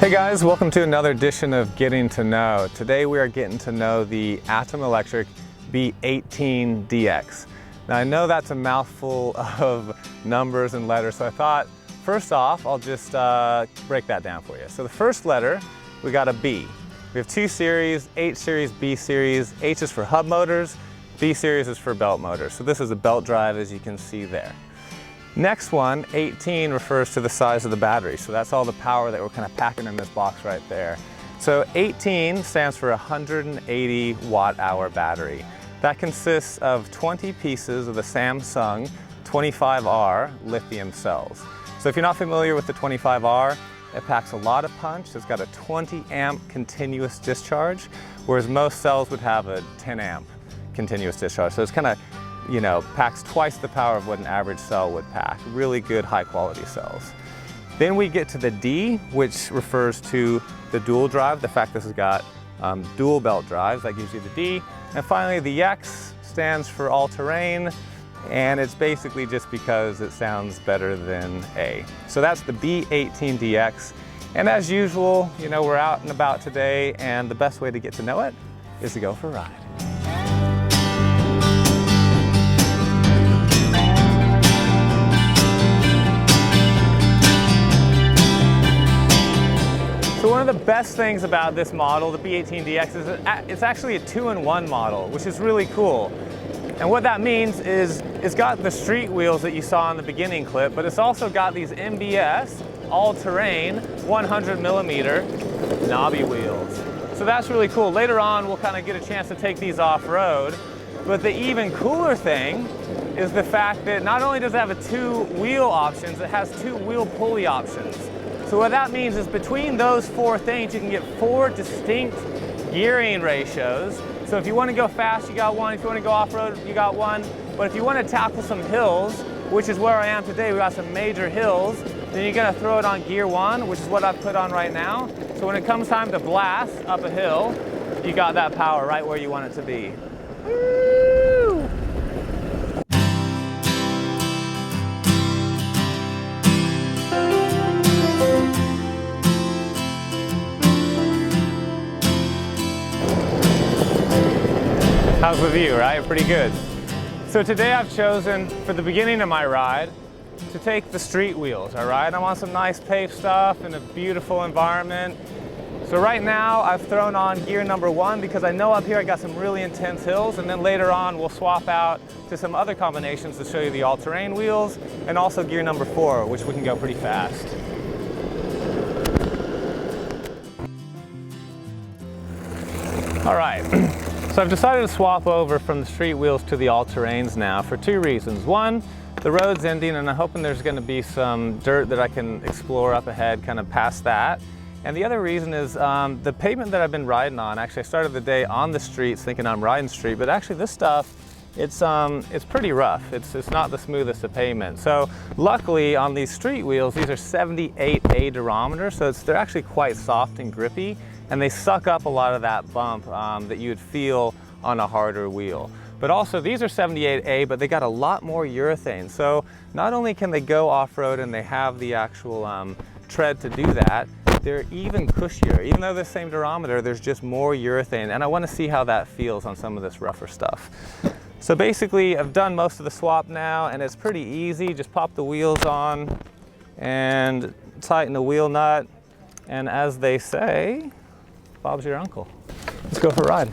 Hey guys, welcome to another edition of Getting to Know. Today we are getting to know the Atom Electric B18-DX. Now I know that's a mouthful of numbers and letters, so I thought first off I'll just break that down for you. So the first letter, we got a B. We have two series, H series, B series. H is for hub motors, B series is for belt motors. So this is a belt drive, as you can see there. Next one, 18, refers to the size of the battery. So that's all the power that we're kind of packing in this box right there. So 18 stands for 180 watt-hour battery. That consists of 20 pieces of the Samsung 25R lithium cells. So if you're not familiar with the 25R, it packs a lot of punch. It's got a 20 amp continuous discharge, whereas most cells would have a 10 amp continuous discharge. So it's kind of, you know, packs twice the power of what an average cell would pack. Really good, high quality cells. Then we get to the D, which refers to the dual drive, the fact this has got dual belt drives, that gives you the D. And finally, the X stands for all-terrain, and it's basically just because it sounds better than A. So that's the B18DX. And as usual, you know, we're out and about today, and the best way to get to know it is to go for a ride. So one of the best things about this model, the B18DX, is that it's actually a 2-in-1 model, which is really cool. And what that means is it's got the street wheels that you saw in the beginning clip, but it's also got these MBS, all-terrain, 100mm knobby wheels. So that's really cool. Later on, we'll kind of get a chance to take these off-road. But the even cooler thing is the fact that not only does it have a 2-wheel options, it has 2 wheel pulley options. So what that means is between those 4 things, you can get 4 distinct gearing ratios. So if you want to go fast, you got one. If you want to go off-road, you got one. But if you want to tackle some hills, which is where I am today, we got some major hills, then you're going to throw it on gear 1, which is what I've put on right now. So when it comes time to blast up a hill, you got that power right where you want it to be. Woo! How's the view, right? Pretty good. So today I've chosen, for the beginning of my ride, to take the street wheels, all right? I want some nice paved stuff in a beautiful environment. So right now I've thrown on gear number 1 because I know up here I got some really intense hills, and then later on we'll swap out to some other combinations to show you the all-terrain wheels, and also gear number 4, which we can go pretty fast. All right. So I've decided to swap over from the street wheels to the all-terrains now for 2 reasons. One, the road's ending and I'm hoping there's going to be some dirt that I can explore up ahead, kind of past that. And the other reason is the pavement that I've been riding on. Actually, I started the day on the streets thinking I'm riding street, but actually this stuff, it's pretty rough. It's not the smoothest of pavement. So luckily on these street wheels, these are 78A durometers, so they're actually quite soft and grippy. And they suck up a lot of that bump that you would feel on a harder wheel. But also these are 78A, but they got a lot more urethane. So not only can they go off-road and they have the actual tread to do that, they're even cushier. Even though they're the same durometer, there's just more urethane. And I want to see how that feels on some of this rougher stuff. So basically I've done most of the swap now and it's pretty easy. Just pop the wheels on and tighten the wheel nut. And as they say, Bob's your uncle. Let's go for a ride.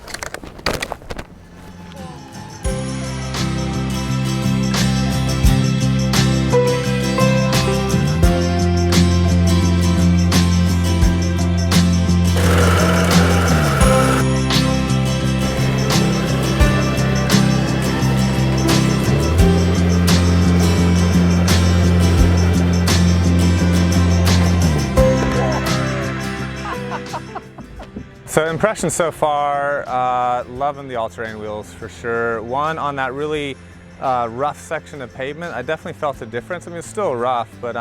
So impressions so far, loving the all-terrain wheels for sure. One, on that really rough section of pavement, I definitely felt a difference. I mean, it's still rough, but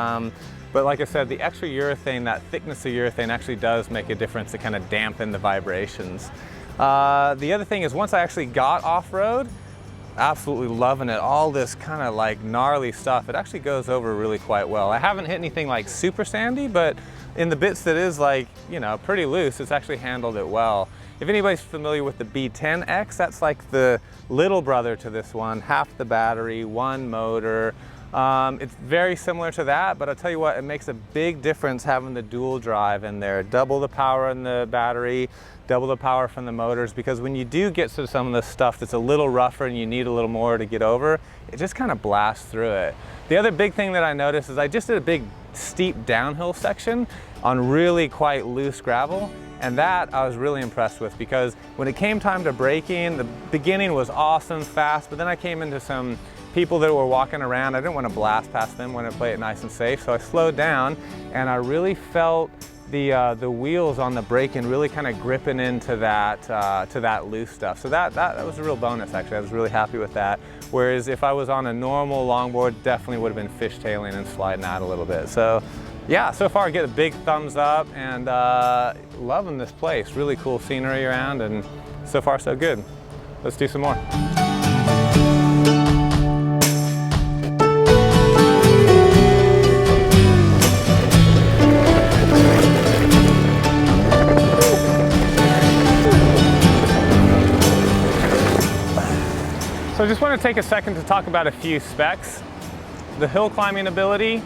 like I said, the extra urethane, that thickness of urethane actually does make a difference to kind of dampen the vibrations. The other thing is once I actually got off-road, absolutely loving it. All this kind of like gnarly stuff, it actually goes over really quite well. I haven't hit anything like super sandy, but in the bits that is like, you know, pretty loose, it's actually handled it well. If anybody's familiar with the B18-DX, that's like the little brother to this one, half the battery, one motor. It's very similar to that, but I'll tell you what, it makes a big difference having the dual drive in there. Double the power in the battery, double the power from the motors, because when you do get to some of the stuff that's a little rougher and you need a little more to get over, it just kind of blasts through it. The other big thing that I noticed is I just did a big steep downhill section on really quite loose gravel. And that I was really impressed with, because when it came time to braking, the beginning was awesome, fast, but then I came into some people that were walking around. I didn't want to blast past them, wanted to play it nice and safe, so I slowed down and I really felt the wheels on the braking really kind of gripping into that loose stuff. So that was a real bonus, actually. I was really happy with that. Whereas if I was on a normal longboard, definitely would have been fishtailing and sliding out a little bit. So yeah, so far I get a big thumbs up, and loving this place. Really cool scenery around, and so far so good. Let's do some more. So I just want to take a second to talk about a few specs. The hill climbing ability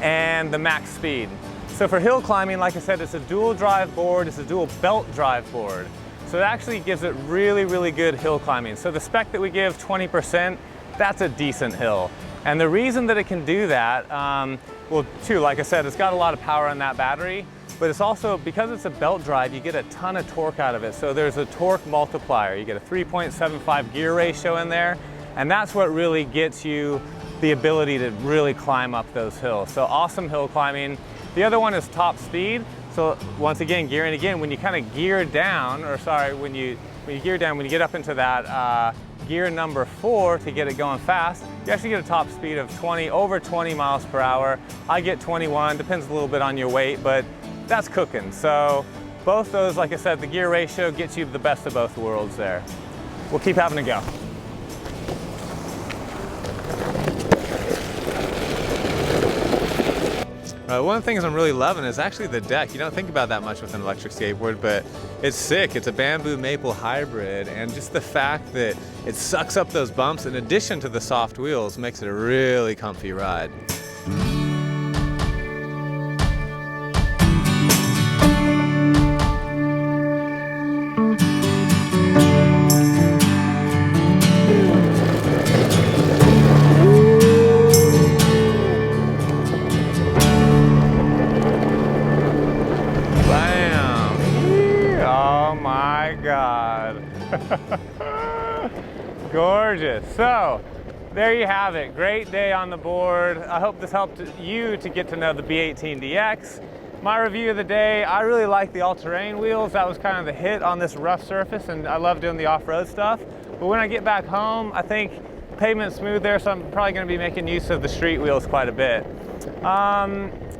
and the max speed. So for hill climbing, like I said, it's a dual drive board, it's a dual belt drive board. So it actually gives it really, really good hill climbing. So the spec that we give, 20%, that's a decent hill. And the reason that it can do that, well, too, like I said, it's got a lot of power in that battery, but it's also, because it's a belt drive, you get a ton of torque out of it. So there's a torque multiplier. You get a 3.75 gear ratio in there, and that's what really gets you the ability to really climb up those hills. So awesome hill climbing. The other one is top speed. So once again, gearing again, when you kind of gear down, or sorry, when you gear down, when you get up into that gear number 4 to get it going fast, you actually get a top speed of over 20 miles per hour. I get 21, depends a little bit on your weight, but that's cooking. So both those, like I said, the gear ratio gets you the best of both worlds there. We'll keep having a go. One of the things I'm really loving is actually the deck. You don't think about that much with an electric skateboard, but it's sick. It's a bamboo maple hybrid, and just the fact that it sucks up those bumps in addition to the soft wheels makes it a really comfy ride. Gorgeous. So there you have it. Great day on the board. I hope this helped you to get to know the B18-DX. My review of the day, I really like the all-terrain wheels. That was kind of the hit on this rough surface, and I love doing the off-road stuff. But when I get back home, I think pavement's smooth there, so I'm probably going to be making use of the street wheels quite a bit.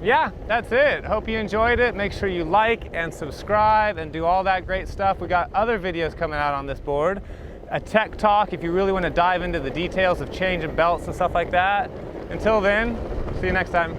Yeah, that's it. Hope you enjoyed it. Make sure you like and subscribe and do all that great stuff. We got other videos coming out on this board. A tech talk if you really want to dive into the details of changing belts and stuff like that. Until then, see you next time.